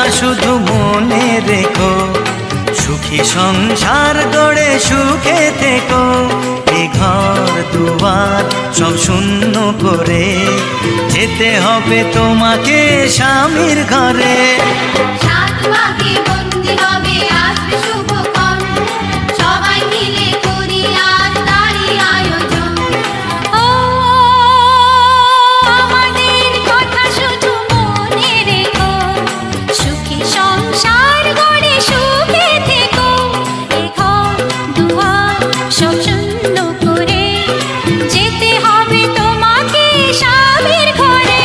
কথা শুধু মনে রেখো, সুখী সংসার গড়ে সুখে থেকো। এ ঘর দুয়ার সব শূন্য করে যেতে হবে তোমাকে স্বামীর ঘরে। সাত পাকে বন্দি হবে আসবে শুভক্ষণ, সবাই মিলে করি আজ তারই আয়োজন। ও আমাদের কথা শুধু মনে রেখো, সুখী সংসার গড়ে সুখে থেকো। এ ঘর দুয়ার সব শূন্য করে যেতে হবে তোমাকে স্বামীর ঘরে।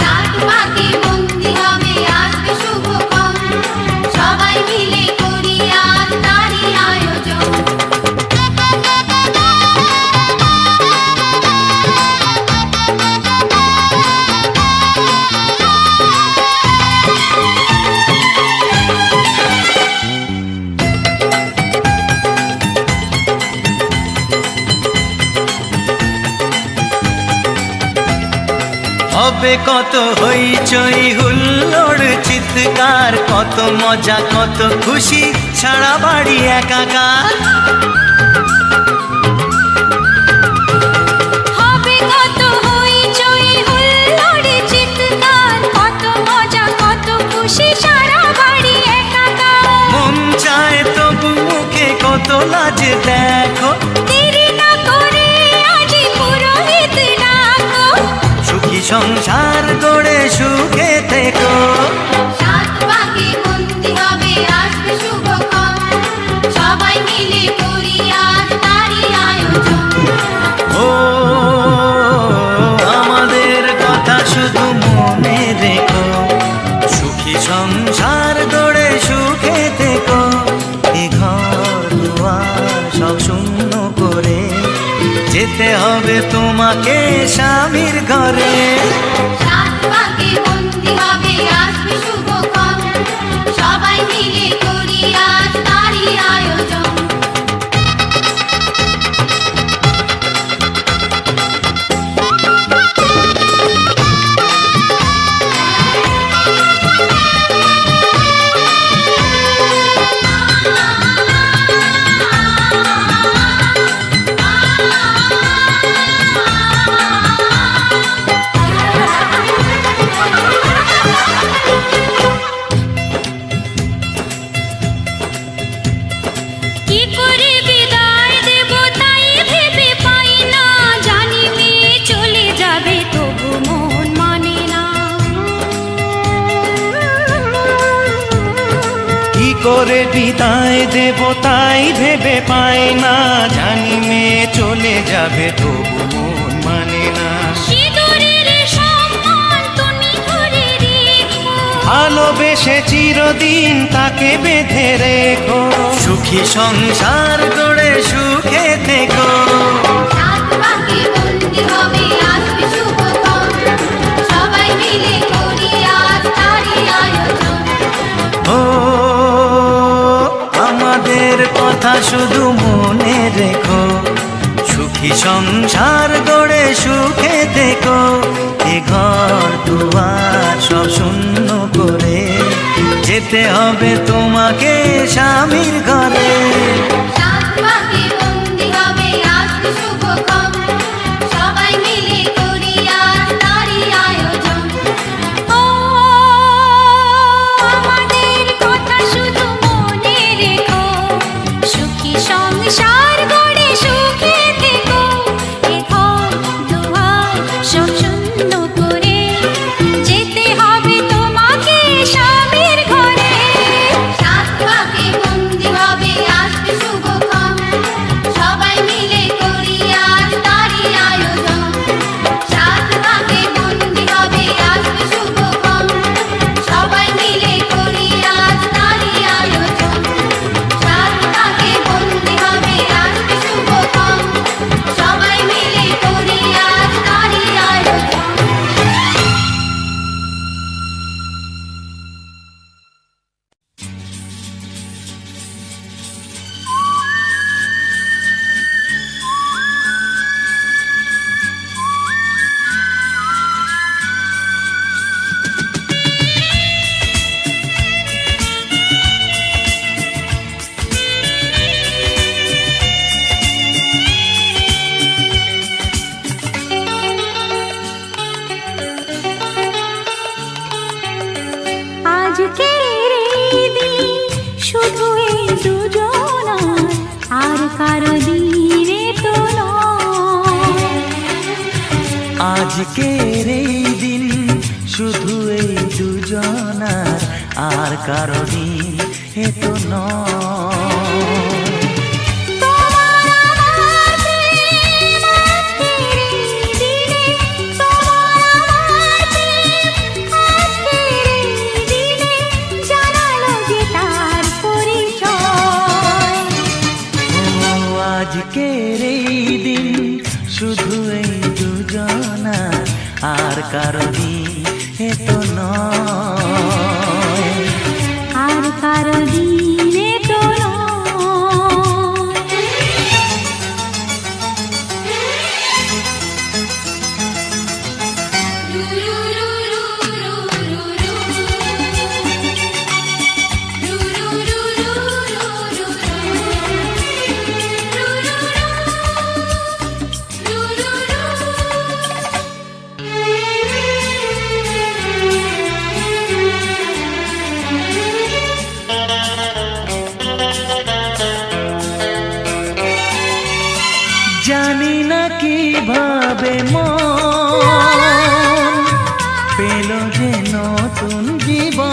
সাত পাকে বন্দি হবে আসবে শুভক্ষণ, সবাই মিলে করি আজ তারই আয়োজন। হবে কত হইচই হুল্লোড় চিৎকার, কত মজা কত খুশি সারা বাড়ি একাকার। হবে কত হইচই হুল্লোড় চিৎকার, কত মজা কত খুশি সারা বাড়ি একাকার। মন চায় তবু মুখে কত লাজ দেখো, দেরি না করে আজই পুরোহিত ডাকো। সুখী সংসার গড়ে সুখে থেকো। সাত পাকে বন্দি হবে আসবে শুভক্ষণ, সবাই মিলে করি আজ তারই আয়োজন। ও আমাদের কথা শুধু মনে রেখো, সুখী সংসার গড়ে সুখে থেকো। এ ঘর দুয়ার সব শূন্য করে যেতে হবে তোমাকে স্বামীর ঘরে। সাত পাকে বন্দি হবে আসবে শুভক্ষণ, সবাই মিলে করি আজ তারই আয়োজন। কি করে বিদায় দেব তাই ভেবে পাই না, জানি মেয়ে চলে যাবে তবু মন মানে না। কি করে বিদায় দেব তাই ভেবে পাই না, জানি মেয়ে চলে যাবে তবু মন মানে না। সিঁদুরের সম্মান তুমি ধরে রেখো, ভালোবেসে চিরদিন তাকে বেঁধে রেখো, সুখী সংসার গড়ে সুখে থেকো। সাত পাকে বন্দি হবে আসবে শুভক্ষণ, সবাই মিলে করি আজ তারই আয়োজন। ও আমাদের কথা শুধু মনে রেখো, সুখী সংসার গড়ে সুখে থেকো। এ ঘর দুয়ার সব শূন্য করে যেতে হবে তোমাকে স্বামীর ঘরে। সাত পাকে বন্দি হবে আসবে শুভক্ষণ, সবাই মিলে করি আজ তারই আয়োজন। ও আমাদের কথা শুধু মনে রেখো, সুখী সংসার গড়ে সুখে থেকো। এ ঘর দুয়ার সব শূন্য করে যেতে হবে তোমাকে স্বামীর ঘরে। সাত পাকে বন্দি হবে আসবে শুভক্ষণ, কারো দিনে তো নয়। আজকের এই দিন শুধু এই দুজনার, আর কারো দিন এ তো নয়। আজকের এই দিন শুধু এই দুজনার, আর কারো দিন এ তো নয়। আর কারো দিনে তো জানি না কিভাবে মন পেল যে নতুন জীবন।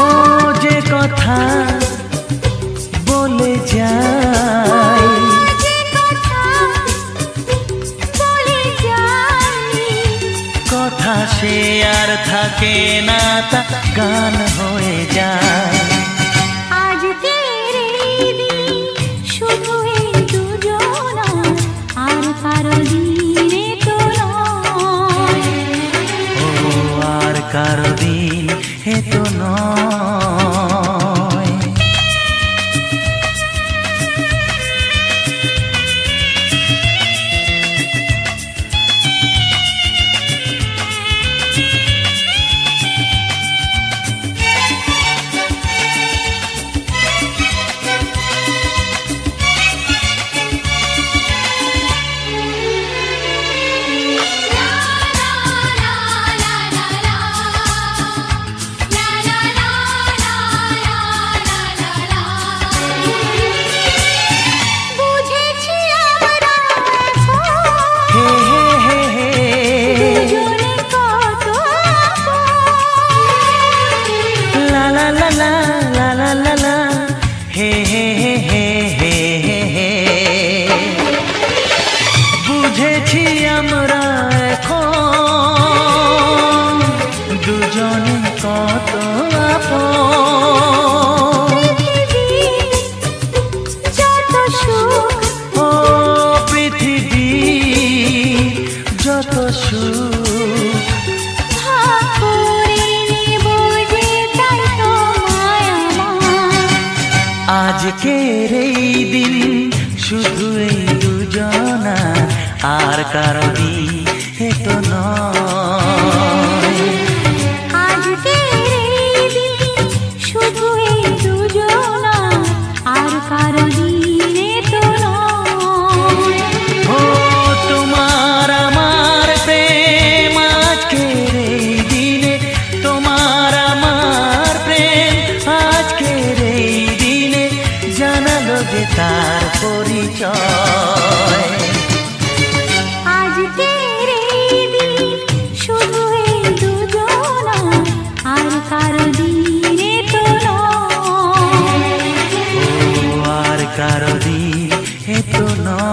ও যে কথা বলে যাই, কথা সে আর থাকে না, তা গান হয়ে যায়। আজকের এই দিন শুধু এই দুজনার, আর কারো দিনে তো নয়। ও আর কারো দিন এ তো নয়। বুঝেছি আমরা এখন দুজনে কত আপন। যত সুখ ও পৃথিবী যত সুখ ভাগ করে নেব যে, তাই তো মায়া আমার। আজকের এই দিন শুধু এই দুজনার, আর কারো দিন এ তো নয়। আজকের এই দিন শুধু এই দুজনার, আর কারো দিনে তো নয়। ও তোমার আমার প্রেম আজকের এই দিনে, তোমার আমার প্রেম আজকের এই দিনে জানালো যে তার পরিচয়। আজকের এই দিন শুধু এই দুজনার, আর কারো দিনে তো নয়। ও আর কারো দিন এ তো নয়।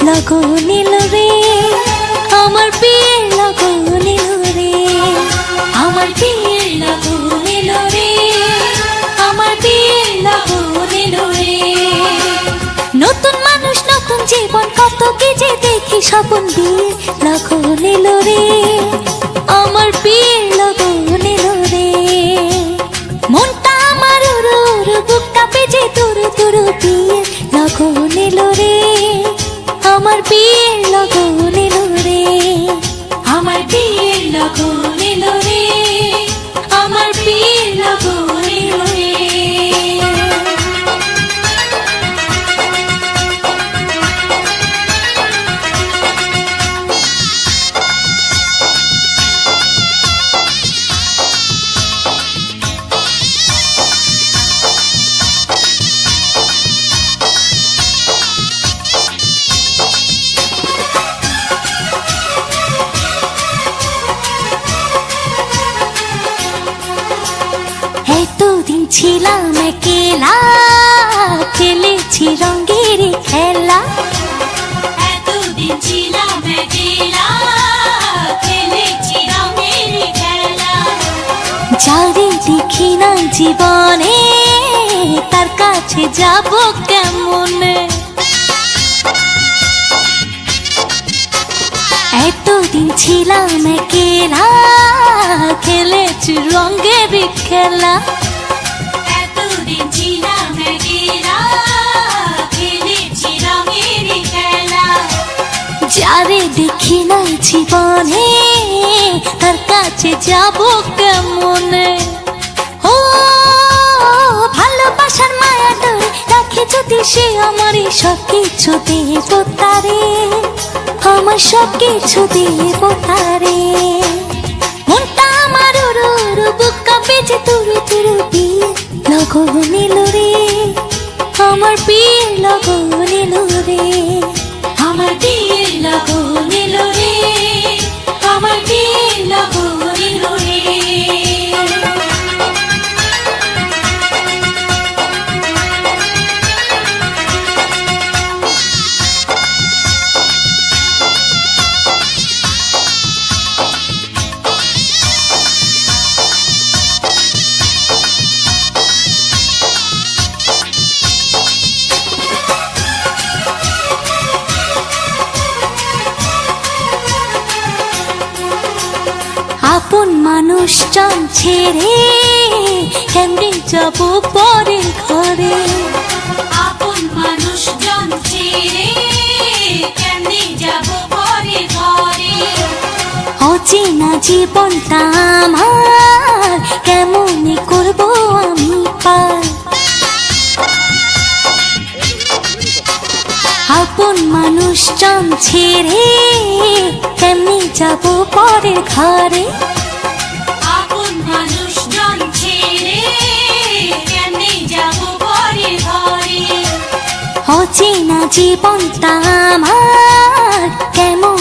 লগন এলো রে, আমার বিয়ের লগন এলো রে, আমার বিয়ের লগন এলো রে, আমার বিয়ের লগন এলো রে। নতুন মানুষ নতুন জীবন কত কি যে দেখি স্বপন, বিয়ের লগন এলো রে, আমার বিয়ের লগন এলো রে। মনটা আমার উড়ু উড়ু, বুকটা বেজে তুরু তুরু, বিয়ের লগন এলো রে, আমার বিয়ের লগন এলো রে, আমার বিয়ের লগন এলো রে, আমার বিয়ের লগন এলো রে। এতদিন ছিলাম একলা, খেলেছি রঙের খেলা, এতদিন ছিলাম একলা, খেলেছি রঙের খেলা। যারে দেখি না জীবনে তার কাছে যাব কেমনে, এতদিন ছিলাম একলা, খেলেছি রঙের খেলা, এতদিন ছিলাম একলা, খেলেছি রঙের খেলা। যারে দেখি না জীবনে তার কাছে যাব কেমনে। ও ভালোবাসার মায়া ধরে রাখে যদি সে, আমারই সব কিছু দেব তারে, আমার সব কিছু দেব তারে। মনটা আমার উড়ু উড়ু, বুকটা বেজে তুরু তুরু, বিয়ের লগন এলো রে, আমার বিয়ের লগন এলো রে, আমার বিয়ের লগন এলো রে, আমার বিয়ের লগন এলো রে। আপন মানুষজন ছেড়ে কেমনে যাব পরের ঘরে, আপন মানুষজন ছেড়ে কেমনে যাব পরের ঘরে। অচেনা জীবনটা আমার কেমনে করব আমি পার, আপন মানুষজন ছেড়ে কেমনে যাব পরের ঘরে, আপন মানুষজন ছেড়ে কেমনে যাব পরের ঘরে। অচেনা জীবনটা আমার কেমন